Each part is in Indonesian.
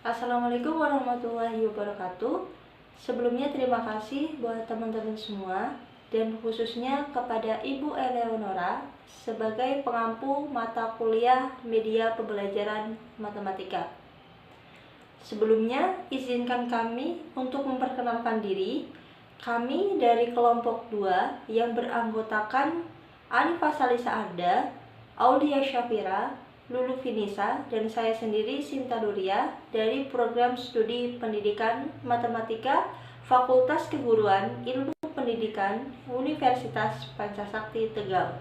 Assalamualaikum warahmatullahi wabarakatuh. Sebelumnya terima kasih buat teman-teman semua dan khususnya kepada Ibu Eleonora sebagai pengampu mata kuliah media pembelajaran matematika. Sebelumnya izinkan kami untuk memperkenalkan diri. Kami dari kelompok 2 yang beranggotakan Anifa Salisa Arda, Aulia Syafira, Lulu Finisa, dan saya sendiri Sinta Nuria dari Program Studi Pendidikan Matematika Fakultas Keguruan Ilmu Pendidikan Universitas Pancasakti Tegal.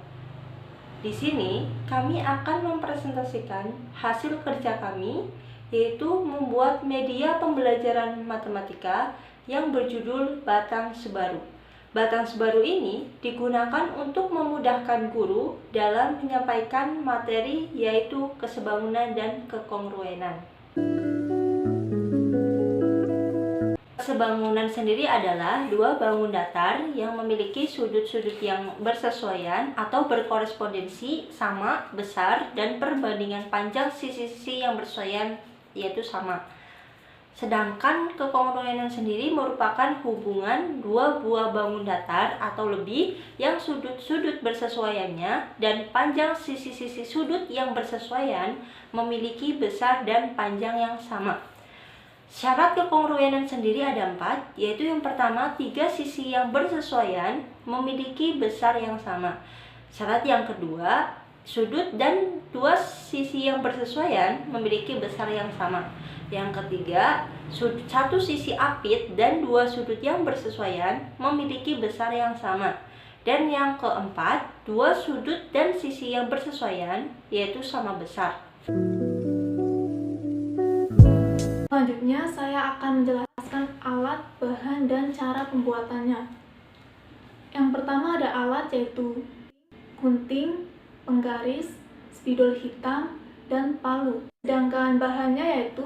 Di sini kami akan mempresentasikan hasil kerja kami, yaitu membuat media pembelajaran matematika yang berjudul Batang Sebaru. Batang Sebaru ini digunakan untuk memudahkan guru dalam menyampaikan materi, yaitu kesebangunan dan kekongruenan. Kesebangunan sendiri adalah dua bangun datar yang memiliki sudut-sudut yang bersesuaian atau berkorespondensi sama, besar, dan perbandingan panjang sisi-sisi yang bersesuaian, yaitu sama. Sedangkan kekongruenan sendiri merupakan hubungan dua buah bangun datar atau lebih yang sudut-sudut bersesuaiannya dan panjang sisi-sisi sudut yang bersesuaian memiliki besar dan panjang yang sama. Syarat kekongruenan sendiri ada 4, yaitu yang pertama, 3 sisi yang bersesuaian memiliki besar yang sama. Syarat yang kedua, sudut dan 2 sisi yang bersesuaian memiliki besar yang sama. Yang ketiga, satu sisi apit dan 2 sudut yang bersesuaian memiliki besar yang sama. Dan yang keempat, 2 sudut dan sisi yang bersesuaian yaitu sama besar. Selanjutnya, saya akan menjelaskan alat, bahan, dan cara pembuatannya. Yang pertama ada alat, yaitu gunting, penggaris, spidol hitam, dan palu. Sedangkan bahannya yaitu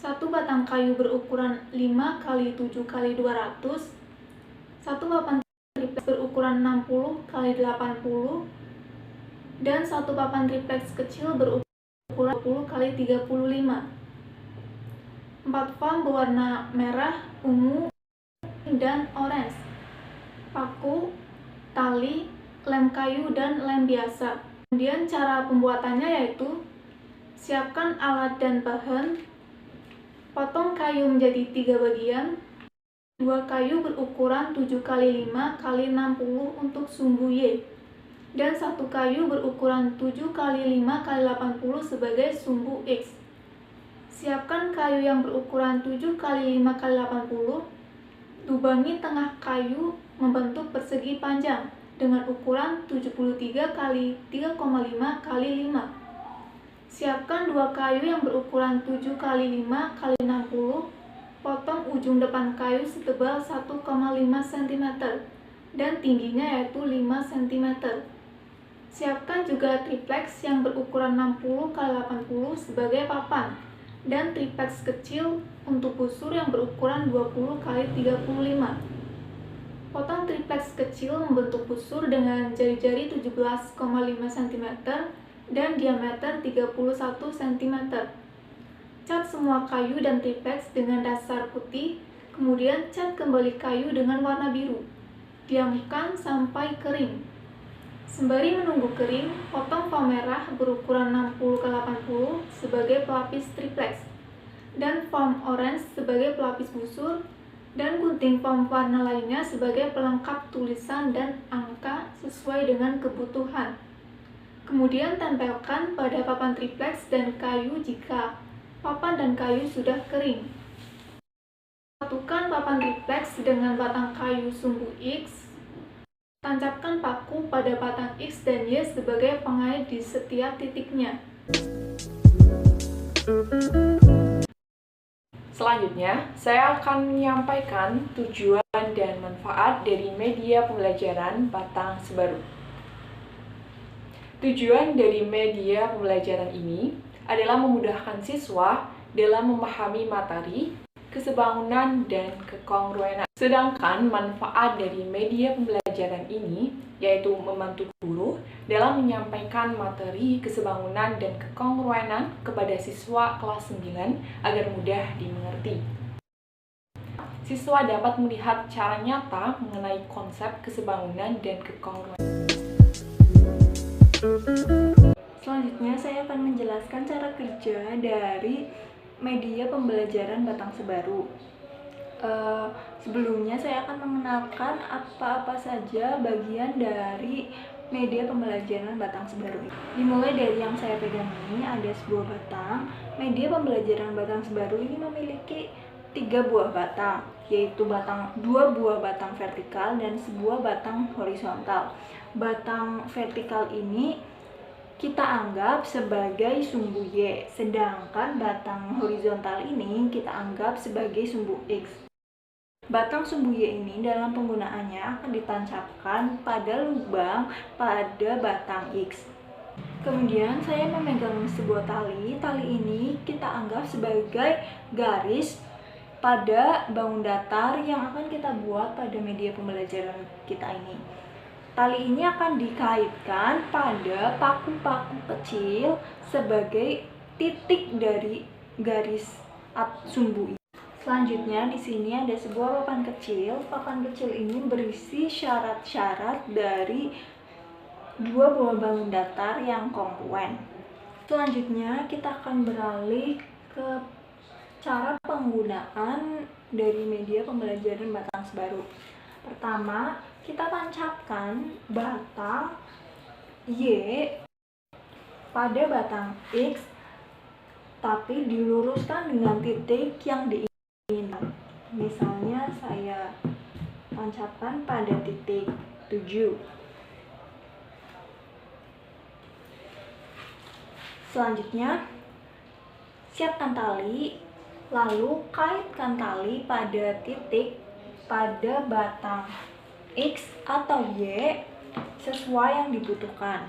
1 batang kayu berukuran 5 x 7 x 200, 1 papan triplex berukuran 60 x 80, dan 1 papan triplex kecil berukuran 20 x 35. 4 foam berwarna merah, ungu, dan orange, paku, tali, lem kayu, dan lem biasa. Kemudian cara pembuatannya yaitu siapkan alat dan bahan, potong kayu menjadi 3 bagian, 2 kayu berukuran 7 x 5 x 60 untuk sumbu Y, dan 1 kayu berukuran 7 x 5 x 80 sebagai sumbu X. Siapkan kayu yang berukuran 7 x 5 x 80, lubangi tengah kayu membentuk persegi panjang dengan ukuran 73 x 3,5 x 5. Siapkan 2 kayu yang berukuran 7 x 5 x 60, potong ujung depan kayu setebal 1,5 cm dan tingginya yaitu 5 cm. Siapkan juga triplex yang berukuran 60 x 80 sebagai papan dan triplex kecil untuk busur yang berukuran 20 x 35. Potong triplex kecil membentuk busur dengan jari-jari 17,5 cm dan diameter 31 cm. Cat semua kayu dan triplex dengan dasar putih, kemudian cat kembali kayu dengan warna biru. Diamkan sampai kering. Sembari menunggu kering, potong foam merah berukuran 60 x 80 sebagai pelapis triplex, dan foam orange sebagai pelapis busur, dan gunting foam warna lainnya sebagai pelengkap tulisan dan angka sesuai dengan kebutuhan. Kemudian tempelkan pada papan triplex dan kayu jika papan dan kayu sudah kering. Satukan papan triplex dengan batang kayu sumbu X. Tancapkan paku pada batang X dan Y sebagai pengait di setiap titiknya. Selanjutnya, saya akan menyampaikan tujuan dan manfaat dari media pembelajaran Batang Sebaru. Tujuan dari media pembelajaran ini adalah memudahkan siswa dalam memahami materi kesebangunan, dan kekongruenan. Sedangkan manfaat dari media pembelajaran ini yaitu membantu guru dalam menyampaikan materi kesebangunan dan kekongruenan kepada siswa kelas 9 agar mudah dimengerti. Siswa dapat melihat cara nyata mengenai konsep kesebangunan dan kekongruenan. Selanjutnya saya akan menjelaskan cara kerja dari media pembelajaran Batang Sebaru. Sebelumnya saya akan mengenalkan apa-apa saja bagian dari media pembelajaran Batang Sebaru. Dimulai dari yang saya pegang ini, ada sebuah batang. Media pembelajaran Batang Sebaru ini memiliki 3 buah batang, yaitu 2 buah batang vertikal dan sebuah batang horizontal. Batang vertikal ini kita anggap sebagai sumbu Y, sedangkan batang horizontal ini kita anggap sebagai sumbu X. Batang sumbu Y ini dalam penggunaannya akan ditancapkan pada lubang pada batang X. Kemudian saya memegang sebuah tali. Tali ini kita anggap sebagai garis pada bangun datar yang akan kita buat pada media pembelajaran kita ini. Tali ini akan dikaitkan pada paku-paku kecil sebagai titik dari garis sumbu ini. Selanjutnya di sini ada sebuah papan kecil. Papan kecil ini berisi syarat-syarat dari 2 buah bangun datar yang kongruen. Selanjutnya kita akan beralih ke cara penggunaan dari media pembelajaran Batang Sebaru. Pertama, kita tancapkan batang Y pada batang X, tapi diluruskan dengan titik yang diinginkan. Misalnya saya tancapkan pada titik 7. Selanjutnya, siapkan tali, lalu kaitkan tali pada titik pada batang X atau Y sesuai yang dibutuhkan.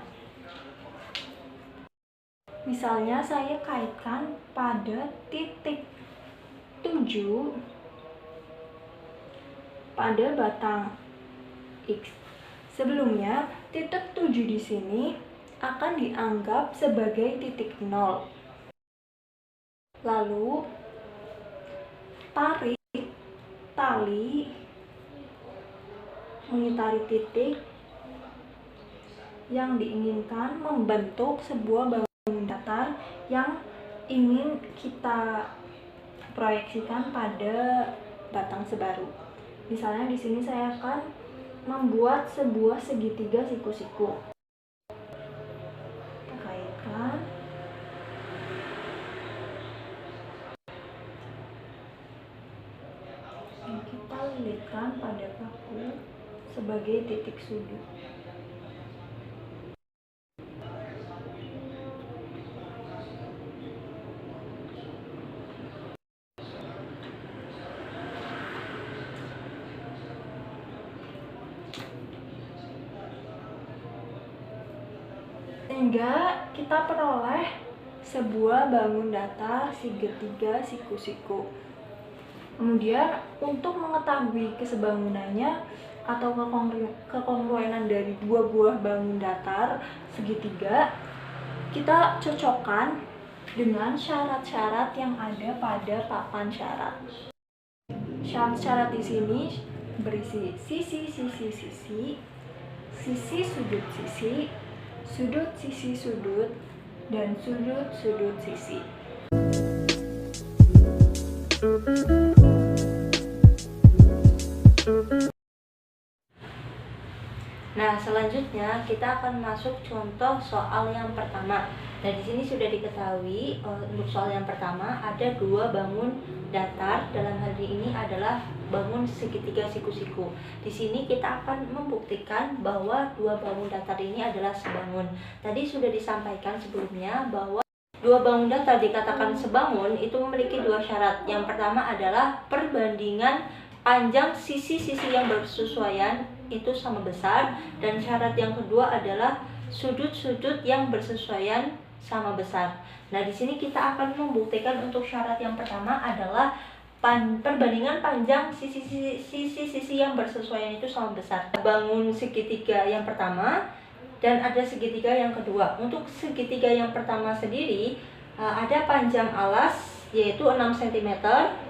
Misalnya saya kaitkan pada titik 7 pada batang X. Sebelumnya, titik 7 di sini akan dianggap sebagai titik 0. Lalu tarik tali mengitari titik yang diinginkan membentuk sebuah bangun datar yang ingin kita proyeksikan pada Batang Sebaru. Misalnya di sini saya akan membuat sebuah segitiga siku-siku. Kita kaitkan. Dan kita lilitkan pada paku sebagai titik sudut. Sehingga kita peroleh sebuah bangun datar segitiga siku-siku. Kemudian untuk mengetahui kesebangunannya atau kekongruenan dari 2 buah bangun datar segitiga, kita cocokkan dengan syarat-syarat yang ada pada papan syarat. Syarat-syarat di sini berisi sisi sudut sisi sudut, dan sudut sisi. Nah, selanjutnya kita akan masuk contoh soal yang pertama. Nah, di sini sudah diketahui untuk soal yang pertama ada 2 bangun datar, dalam hal ini adalah bangun segitiga siku-siku. Di sini kita akan membuktikan bahwa 2 bangun datar ini adalah sebangun. Tadi sudah disampaikan sebelumnya bahwa 2 bangun datar dikatakan sebangun itu memiliki 2 syarat. Yang pertama adalah perbandingan panjang sisi-sisi yang bersesuaian itu sama besar, dan syarat yang kedua adalah sudut-sudut yang bersesuaian sama besar. Nah, di sini kita akan membuktikan untuk syarat yang pertama adalah perbandingan panjang sisi-sisi yang bersesuaian itu sama besar. Bangun segitiga yang pertama dan ada segitiga yang kedua. Untuk segitiga yang pertama sendiri ada panjang alas yaitu 6 cm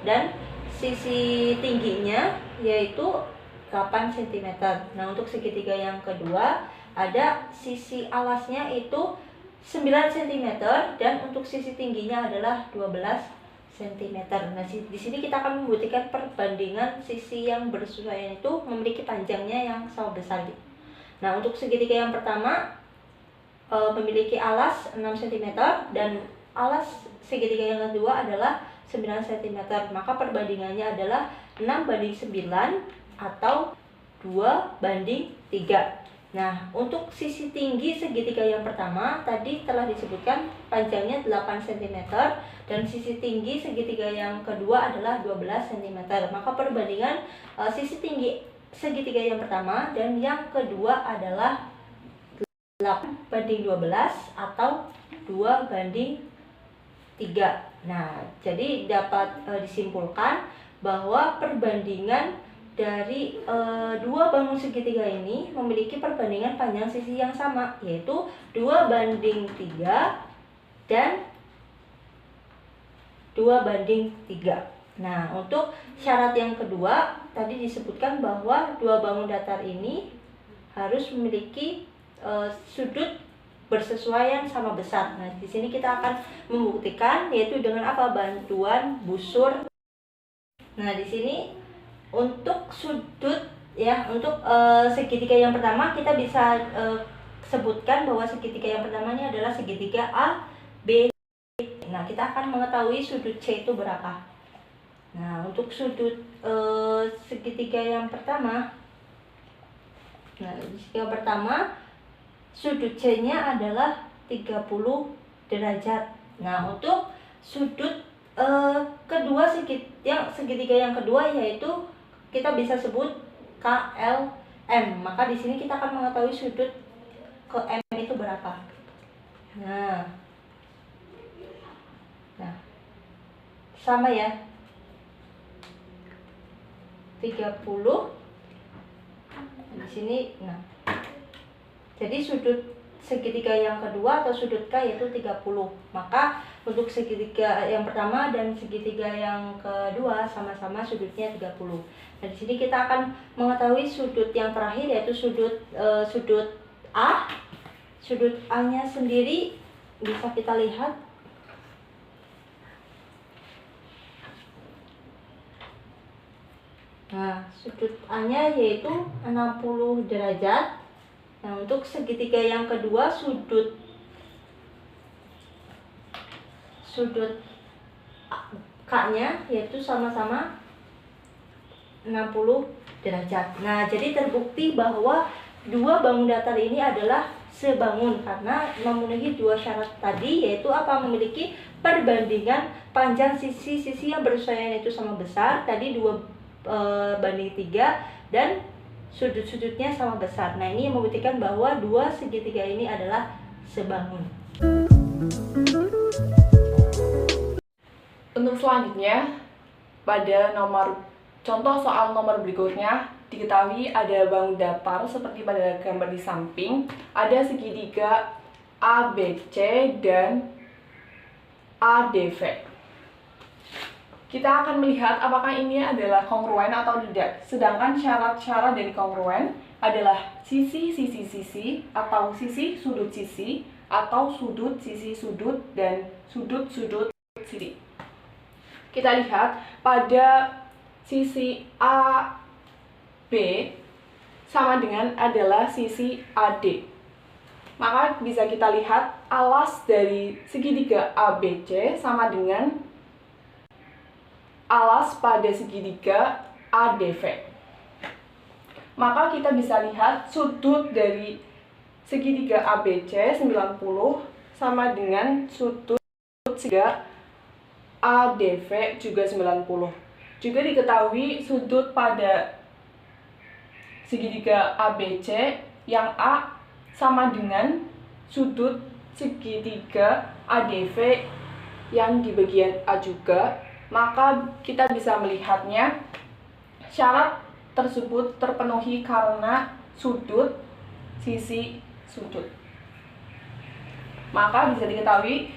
dan sisi tingginya yaitu 8 cm. Nah, untuk segitiga yang kedua ada sisi alasnya itu 9 cm dan untuk sisi tingginya adalah 12 cm. Nah, di sini kita akan membuktikan perbandingan sisi yang bersesuaian itu memiliki panjangnya yang sama besar. Nah, untuk segitiga yang pertama memiliki alas 6 cm dan alas segitiga yang kedua adalah 9 cm. Maka perbandingannya adalah 6:9 atau 2:3. Nah, untuk sisi tinggi segitiga yang pertama tadi telah disebutkan panjangnya 8 cm dan sisi tinggi segitiga yang kedua adalah 12 cm. Maka perbandingan sisi tinggi segitiga yang pertama dan yang kedua adalah 8:12 atau 2:3. Nah, jadi dapat disimpulkan bahwa perbandingan dari dua bangun segitiga ini memiliki perbandingan panjang sisi yang sama, yaitu 2:3 dan 2:3. Nah, untuk syarat yang kedua tadi disebutkan bahwa dua bangun datar ini harus memiliki sudut bersesuaian sama besar. Nah, di sini kita akan membuktikan yaitu dengan apa? Bantuan busur. Nah, di sini untuk sudut ya, untuk segitiga yang pertama kita bisa sebutkan bahwa segitiga yang pertamanya adalah segitiga A, B. Nah, kita akan mengetahui sudut C itu berapa. Nah, untuk sudut segitiga yang pertama, sudut C-nya adalah 30 derajat. Nah, untuk sudut kedua segitiga yang kedua yaitu kita bisa sebut KLM. Maka di sini kita akan mengetahui sudut ke M itu berapa. Nah, sama ya. 30 di sini. Nah, jadi sudut segitiga yang kedua atau sudut K yaitu 30. Maka untuk segitiga yang pertama dan segitiga yang kedua sama-sama sudutnya 30. Nah, di sini kita akan mengetahui sudut yang terakhir yaitu sudut A. Sudut A-nya sendiri bisa kita lihat. Nah, sudut A-nya yaitu 60 derajat. Nah, untuk segitiga yang kedua sudut K-nya yaitu sama-sama 60 derajat. Nah, jadi terbukti bahwa dua bangun datar ini adalah sebangun karena memenuhi dua syarat tadi, yaitu apa? Memiliki perbandingan panjang sisi-sisi yang bersesuaian itu sama besar, tadi 2:3 dan sudut-sudutnya sama besar. Nah, ini yang membuktikan bahwa dua segitiga ini adalah sebangun. Untuk selanjutnya, pada contoh soal nomor berikutnya, diketahui ada bangun datar seperti pada gambar di samping, ada segitiga ABC dan ADV. Kita akan melihat apakah ini adalah kongruen atau tidak. Sedangkan syarat-syarat dari kongruen adalah sisi-sisi-sisi atau sisi-sudut sisi atau sudut-sisi-sudut dan sudut-sudut sisi. Kita lihat pada sisi AB sama dengan adalah sisi AD. Maka bisa kita lihat alas dari segitiga ABC sama dengan alas pada segitiga ADV. Maka kita bisa lihat sudut dari segitiga ABC 90 sama dengan sudut segitiga ADV juga 90. Juga diketahui sudut pada segitiga ABC yang A sama dengan sudut segitiga ADV yang di bagian A juga. maka kita bisa melihatnya syarat tersebut terpenuhi karena sudut sisi sudut. Maka bisa diketahui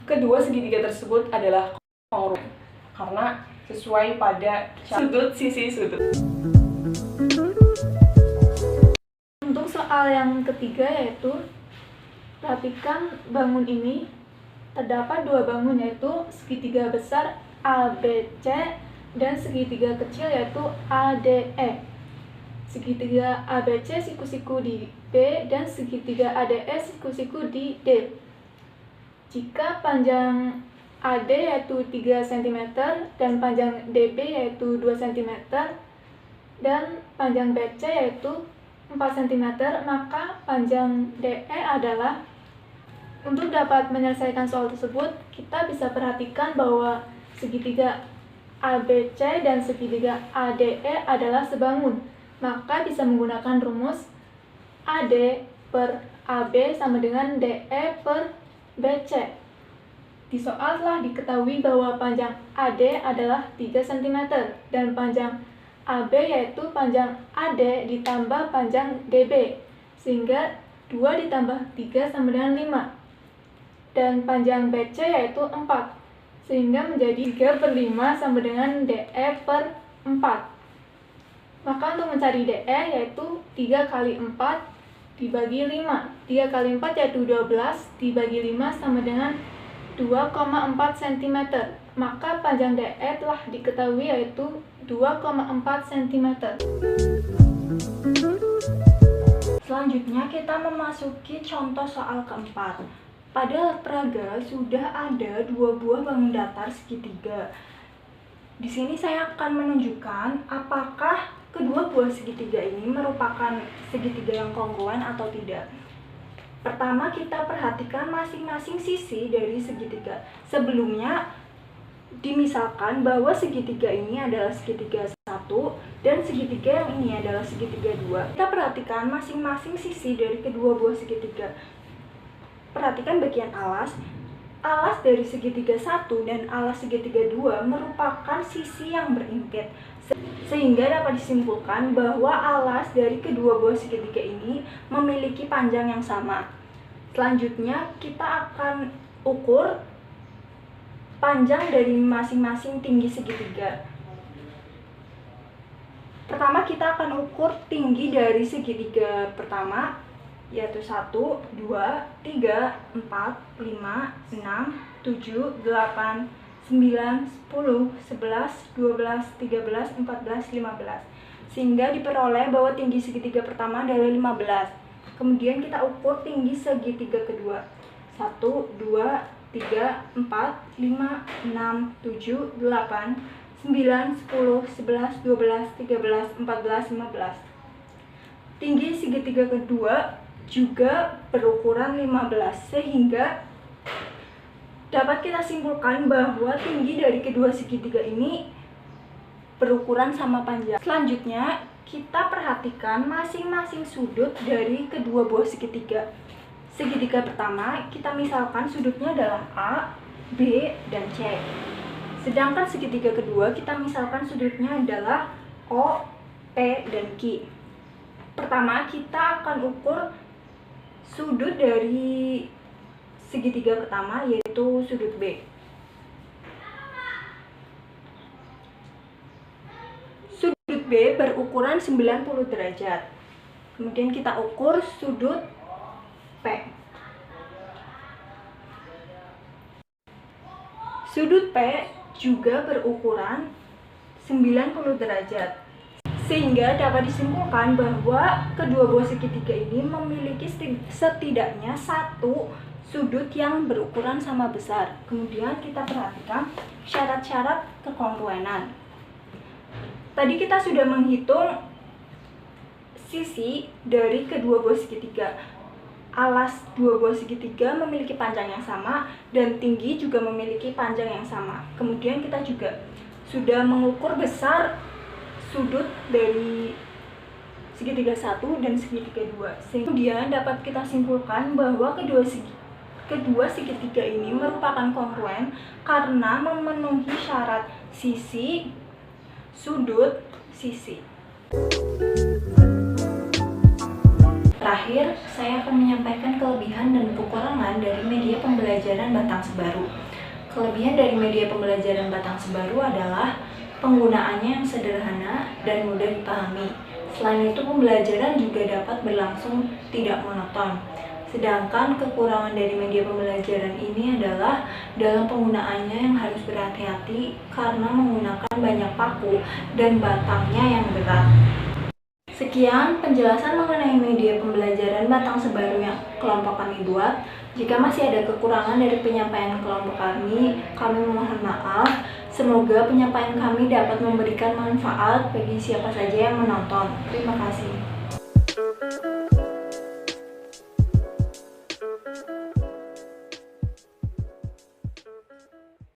kedua segitiga tersebut adalah kongruen karena sesuai pada sudut sisi sudut. Untuk soal yang ketiga yaitu perhatikan bangun ini terdapat dua bangun yaitu segitiga besar ABC dan segitiga kecil yaitu ADE. Segitiga ABC siku-siku di B dan segitiga ADE siku-siku di D. Jika panjang AD yaitu 3 cm dan panjang DB yaitu 2 cm dan panjang BC yaitu 4 cm, maka panjang DE adalah. Untuk dapat menyelesaikan soal tersebut, kita bisa perhatikan bahwa segitiga ABC dan segitiga ADE adalah sebangun. Maka bisa menggunakan rumus AD per AB sama dengan DE per BC. Di soal telah diketahui bahwa panjang AD adalah 3 cm dan panjang AB yaitu panjang AD ditambah panjang DB, sehingga 2 ditambah 3 sama dengan 5. Dan panjang BC yaitu 4, sehingga menjadi 3 per 5 sama dengan DE per 4. Maka untuk mencari DE yaitu 3 kali 4 dibagi 5. 3 kali 4 yaitu 12 dibagi 5 sama dengan 2,4 cm. Maka panjang DE telah diketahui yaitu 2,4 cm. Selanjutnya kita memasuki contoh soal keempat. Pada peraga sudah ada 2 buah bangun datar segitiga. Di sini saya akan menunjukkan apakah kedua buah segitiga ini merupakan segitiga yang kongruen atau tidak. Pertama, kita perhatikan masing-masing sisi dari segitiga. Sebelumnya dimisalkan bahwa segitiga ini adalah segitiga 1 dan segitiga yang ini adalah segitiga 2. Kita perhatikan masing-masing sisi dari kedua buah segitiga. Perhatikan bagian alas. Alas dari segitiga 1 dan alas segitiga 2 merupakan sisi yang berimpit. Sehingga dapat disimpulkan bahwa alas dari kedua buah segitiga ini memiliki panjang yang sama. Selanjutnya kita akan ukur panjang dari masing-masing tinggi segitiga. Pertama kita akan ukur tinggi dari segitiga pertama, yaitu 1, 2, 3, 4, 5, 6, 7, 8, 9, 10, 11, 12, 13, 14, 15. Sehingga diperoleh bahwa tinggi segitiga pertama adalah 15. Kemudian kita ukur tinggi segitiga kedua. 1, 2, 3, 4, 5, 6, 7, 8, 9, 10, 11, 12, 13, 14, 15. Tinggi segitiga kedua juga berukuran 15, sehingga dapat kita simpulkan bahwa tinggi dari kedua segitiga ini berukuran sama panjang. Selanjutnya, kita perhatikan masing-masing sudut dari kedua buah segitiga. Segitiga pertama, kita misalkan sudutnya adalah A, B, dan C. Sedangkan segitiga kedua, kita misalkan sudutnya adalah O, P, dan Q. Pertama, kita akan ukur sudut dari segitiga pertama, yaitu sudut B. Sudut B berukuran 90 derajat. Kemudian kita ukur sudut P. Sudut P juga berukuran 90 derajat. Sehingga dapat disimpulkan bahwa kedua buah segitiga ini memiliki setidaknya satu sudut yang berukuran sama besar. Kemudian kita perhatikan syarat-syarat kekongruenan. Tadi kita sudah menghitung sisi dari kedua buah segitiga. Alas dua buah segitiga memiliki panjang yang sama dan tinggi juga memiliki panjang yang sama. Kemudian kita juga sudah mengukur besar sudut dari segitiga 1 dan segitiga 2. Kemudian dapat kita simpulkan bahwa kedua Kedua segitiga ini merupakan kongruen karena memenuhi syarat sisi, sudut, sisi. Terakhir, saya akan menyampaikan kelebihan dan kekurangan dari media pembelajaran Batang Sebaru. Kelebihan dari media pembelajaran Batang Sebaru adalah penggunaannya yang sederhana dan mudah dipahami. Selain itu, pembelajaran juga dapat berlangsung tidak monoton. Sedangkan kekurangan dari media pembelajaran ini adalah dalam penggunaannya yang harus berhati-hati karena menggunakan banyak paku dan batangnya yang berat. Sekian penjelasan mengenai media pembelajaran Batang Sebaru yang kelompok kami buat. Jika masih ada kekurangan dari penyampaian kelompok kami mohon maaf. Semoga penyampaian kami dapat memberikan manfaat bagi siapa saja yang menonton. Terima kasih.